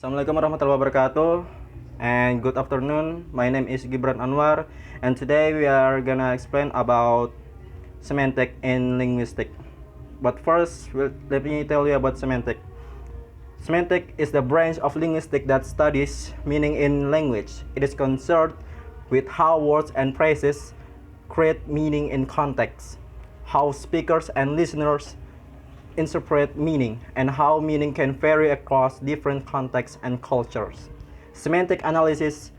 Assalamualaikum warahmatullahi wabarakatuh, and good afternoon. My name is Gibran Anwar, and today we are gonna explain about semantic in linguistic. But first, let me tell you about semantic. Semantic is the branch of linguistics that studies meaning in language. It is concerned with how words and phrases create meaning in context, how speakers and listeners interpret meaning, and how meaning can vary across different contexts and cultures. Semantic analysis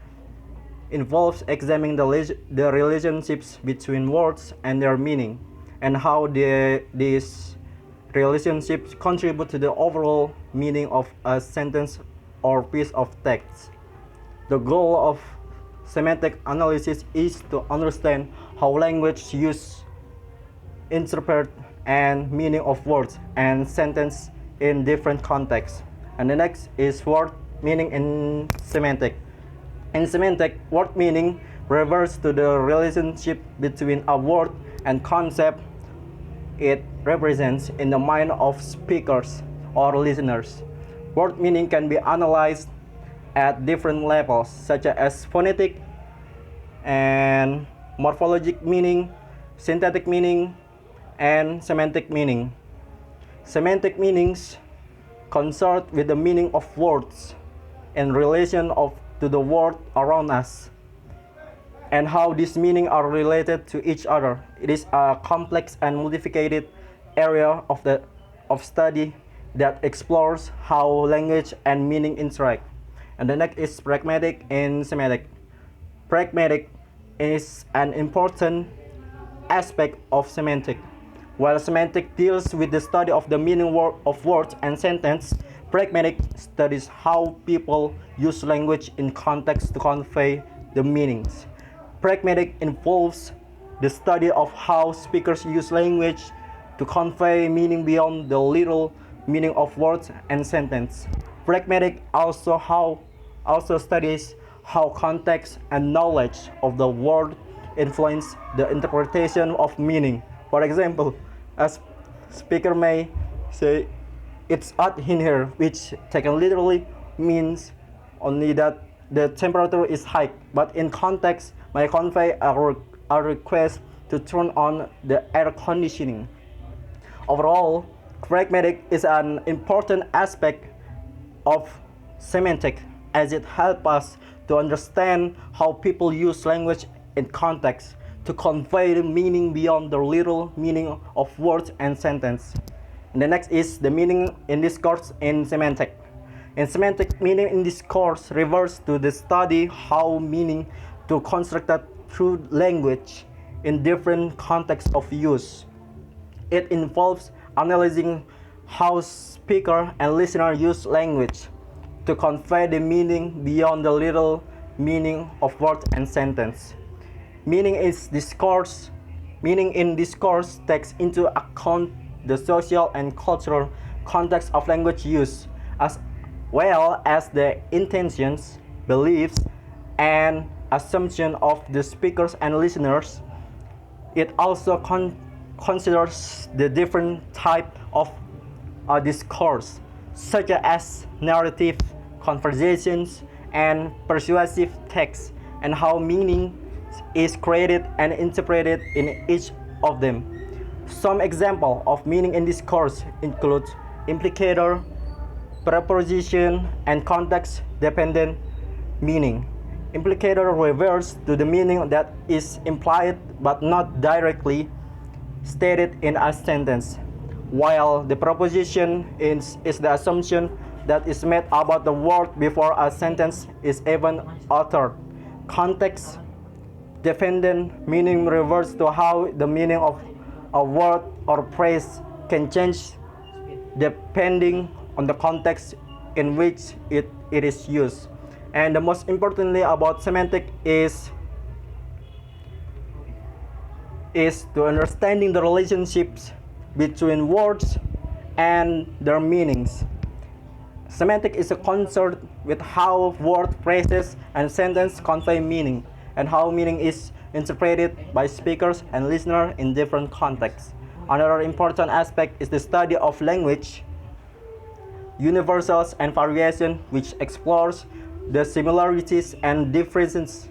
involves examining the relationships between words and their meaning, and how these relationships contribute to the overall meaning of a sentence or piece of text. The goal of semantic analysis is to understand how language use, interpret, and meaning of words and sentence in different contexts. And the next is word meaning in semantic. In semantic, word meaning refers to the relationship between a word and concept it represents in the mind of speakers or listeners. Word meaning can be analyzed at different levels, such as phonetic and morphologic meaning, synthetic meaning, and semantic meaning. Semantic meanings concern with the meaning of words in relation to the world around us and how these meanings are related to each other. It is a complex and multifaceted area of study that explores how language and meaning interact. And the next is pragmatic in semantic. Pragmatic is an important aspect of semantic. While semantic deals with the study of the meaning of words and sentences, pragmatic studies how people use language in context to convey the meanings. Pragmatic involves the study of how speakers use language to convey meaning beyond the literal meaning of words and sentences. Pragmatic also studies how context and knowledge of the world influence the interpretation of meaning. For example, a speaker may say, "It's hot in here," which taken literally means only that the temperature is high, but in context may convey a request to turn on the air conditioning. Overall, pragmatic is an important aspect of semantic as it helps us to understand how people use language in context to convey the meaning beyond the literal meaning of words and sentences. And the next is the meaning in discourse in semantic. In semantic, meaning in discourse refers to the study how meaning to constructed through language in different contexts of use. It involves analyzing how speaker and listener use language to convey the meaning beyond the literal meaning of words and sentence. Meaning in discourse takes into account the social and cultural context of language use, as well as the intentions, beliefs, and assumptions of the speakers and listeners. It also considers the different types of discourse, such as narrative, conversations, and persuasive text, and how meaning is created and interpreted in each of them. Some examples of meaning in discourse include implicator, preposition, and context-dependent meaning. Implicator refers to the meaning that is implied but not directly stated in a sentence, while the preposition is the assumption that is made about the word before a sentence is even uttered. Context dependent meaning refers to how the meaning of a word or phrase can change depending on the context in which it is used. And the most importantly about semantic is to understanding the relationships between words and their meanings. Semantic is a concern with how word, phrases, and sentences convey meaning, and how meaning is interpreted by speakers and listeners in different contexts. Another important aspect is the study of language universals and variation, which explores the similarities and differences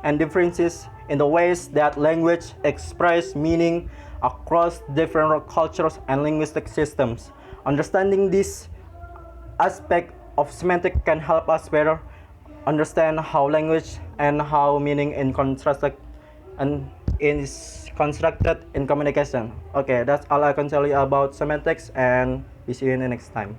in the ways that language express meaning across different cultures and linguistic systems. Understanding this aspect of semantic can help us better understand how language and how meaning is constructed in communication. Okay, that's all I can tell you about semantics, and we see you in the next time.